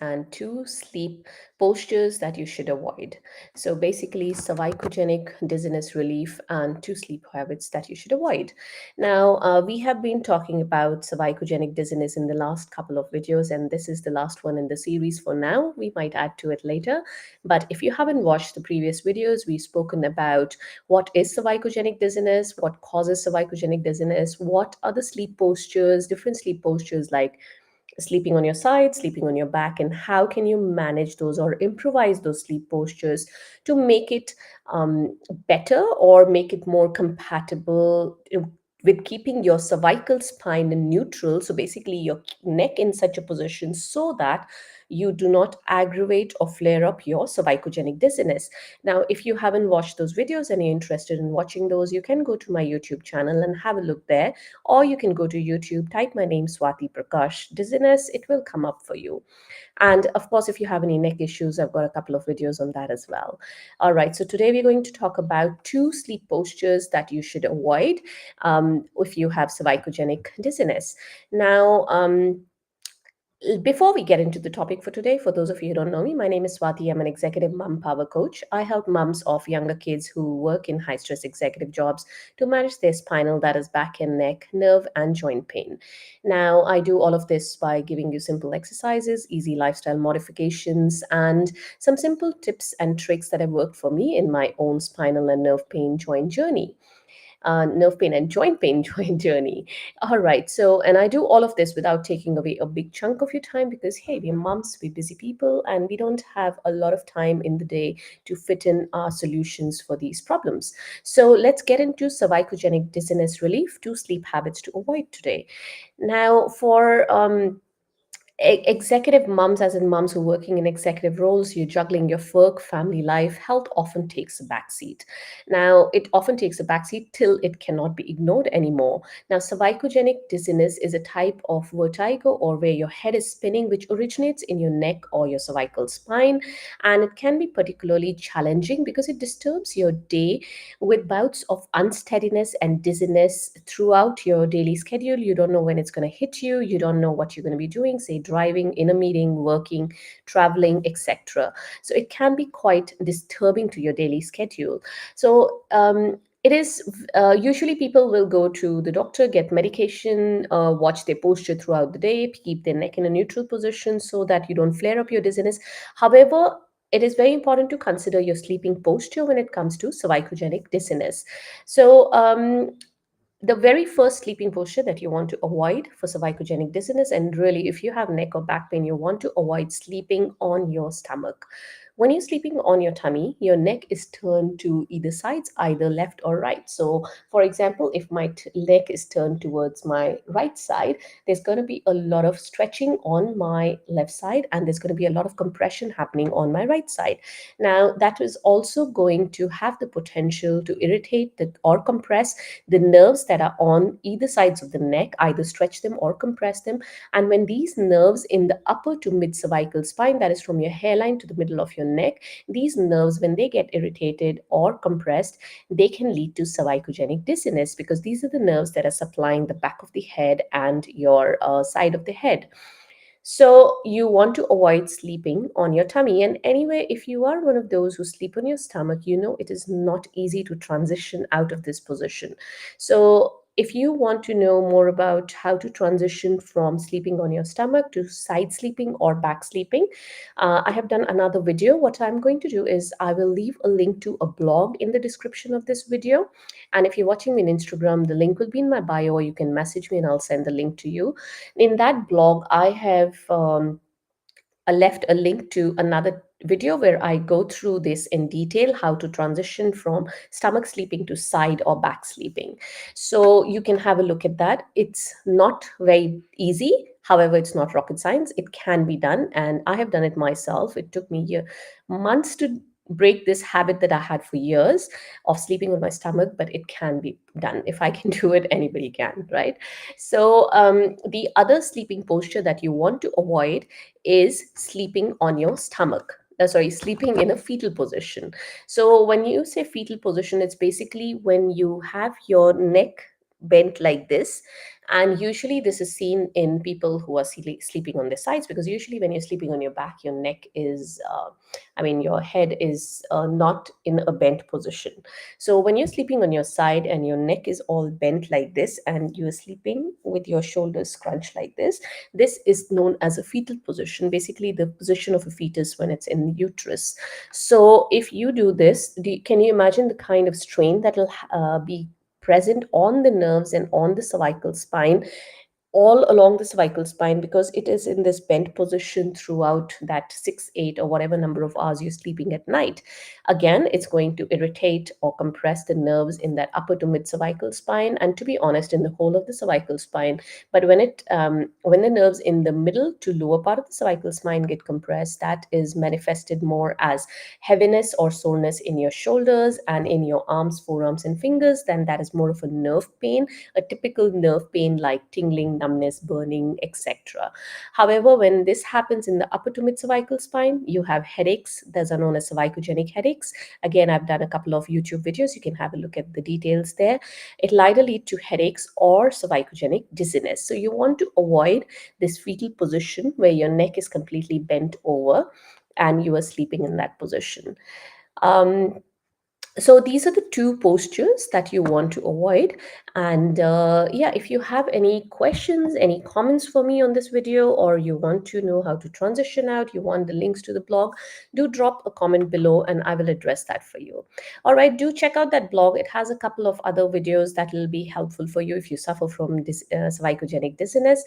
and 2 sleep postures that you should avoid. So basically, cervicogenic dizziness relief and 2 sleep habits that you should avoid. Now, we have been talking about cervicogenic dizziness in the last couple of videos, and this is the last one in the series for now. We might add to it later. But if you haven't watched the previous videos, we've spoken about what is cervicogenic dizziness, what causes cervicogenic dizziness, what are the sleep postures, different sleep postures like sleeping on your side, sleeping on your back, and how can you manage those or improvise those sleep postures to make it better or make it more compatible with keeping your cervical spine in neutral. So basically, your neck in such a position so that you do not aggravate or flare up your cervicogenic dizziness. Now, if you haven't watched those videos and you're interested in watching those, you can go to my YouTube channel and have a look there, or you can go to YouTube, type my name, Swati Prakash Dizziness, it will come up for you. And of course, if you have any neck issues, I've got a couple of videos on that as well. All right, so today we're going to talk about 2 sleep postures that you should avoid if you have cervicogenic dizziness. Now, before we get into the topic for today, for those of you who don't know me, my name is Swati. I'm an executive mom power coach. I help moms of younger kids who work in high stress executive jobs to manage their spinal, that is back and neck, nerve, and joint pain. Now, I do all of this by giving you simple exercises, easy lifestyle modifications, and some simple tips and tricks that have worked for me in my own spinal and nerve pain joint journey, nerve pain and joint pain joint journey. All right. So, and I do all of this without taking away a big chunk of your time because, hey, we're moms, we're busy people, and we don't have a lot of time in the day to fit in our solutions for these problems. So, let's get into cervicogenic dizziness relief, 2 sleep habits to avoid today. Now, for executive moms, as in moms who are working in executive roles, you're juggling your work, family life, health often takes a backseat. Now, it often takes a backseat till it cannot be ignored anymore. Now, cervicogenic dizziness is a type of vertigo or where your head is spinning, which originates in your neck or your cervical spine. And it can be particularly challenging because it disturbs your day with bouts of unsteadiness and dizziness throughout your daily schedule. You don't know when it's going to hit you. You don't know what you're going to be doing, say driving, in a meeting, working, traveling, etc. So it can be quite disturbing to your daily schedule. So it is usually people will go to the doctor, get medication, watch their posture throughout the day, keep their neck in a neutral position so that you don't flare up your dizziness. However, it is very important to consider your sleeping posture when it comes to cervicogenic dizziness. So, the very first sleeping posture that you want to avoid for cervicogenic dizziness, and really, if you have neck or back pain, you want to avoid sleeping on your stomach. When you're sleeping on your tummy, your neck is turned to either sides, either left or right. So, for example, if my leg is turned towards my right side, there's going to be a lot of stretching on my left side, and there's going to be a lot of compression happening on my right side. Now, that is also going to have the potential to irritate or compress the nerves that are on either sides of the neck, either stretch them or compress them. And when these nerves in the upper to mid cervical spine, that is from your hairline to the middle of your neck, these nerves, when they get irritated or compressed, they can lead to cervicogenic dizziness because these are the nerves that are supplying the back of the head and your side of the head. So you want to avoid sleeping on your tummy. And anyway, if you are one of those who sleep on your stomach, you know it is not easy to transition out of this position. So if you want to know more about how to transition from sleeping on your stomach to side sleeping or back sleeping, I have done another video. What I'm going to do is I will leave a link to a blog in the description of this video. And if you're watching me on Instagram, the link will be in my bio, or you can message me and I'll send the link to you. In that blog, I have left a link to another video where I go through this in detail, how to transition from stomach sleeping to side or back sleeping. So you can have a look at that. It's not very easy. However, it's not rocket science. It can be done. And I have done it myself. It took me months to break this habit that I had for years of sleeping on my stomach, but it can be done. If I can do it, anybody can, right? So the other sleeping posture that you want to avoid is sleeping on your stomach. Sleeping in a fetal position. So when you say fetal position, it's basically when you have your neck bent like this. And usually this is seen in people who are sleeping on their sides, because usually when you're sleeping on your back, your neck is I mean, your head is not in a bent position. So when you're sleeping on your side and your neck is all bent like this, and you're sleeping with your shoulders scrunched like this is known as a fetal position, basically the position of a fetus when it's in the uterus. So if you do this, can you imagine the kind of strain that will be present on the nerves and on the cervical spine, all along the cervical spine, because it is in this bent position throughout that 6, 8, or whatever number of hours you're sleeping at night. Again, it's going to irritate or compress the nerves in that upper to mid cervical spine, and to be honest, in the whole of the cervical spine. But when the nerves in the middle to lower part of the cervical spine get compressed, that is manifested more as heaviness or soreness in your shoulders and in your arms, forearms, and fingers. Then that is more of a nerve pain, a typical nerve pain like tingling, numbness, burning, etc. However, when this happens in the upper to mid cervical spine, you have headaches. Those are known as cervicogenic headaches. Again, I've done a couple of YouTube videos. You can have a look at the details there. It'll either lead to headaches or cervicogenic dizziness. So you want to avoid this fetal position where your neck is completely bent over and you are sleeping in that position. Um, so these are the two postures that you want to avoid. And yeah, if you have any questions, any comments for me on this video, or you want to know how to transition out, you want the links to the blog, do drop a comment below and I will address that for you. All right, do check out that blog. It has a couple of other videos that will be helpful for you if you suffer from this cervicogenic dizziness.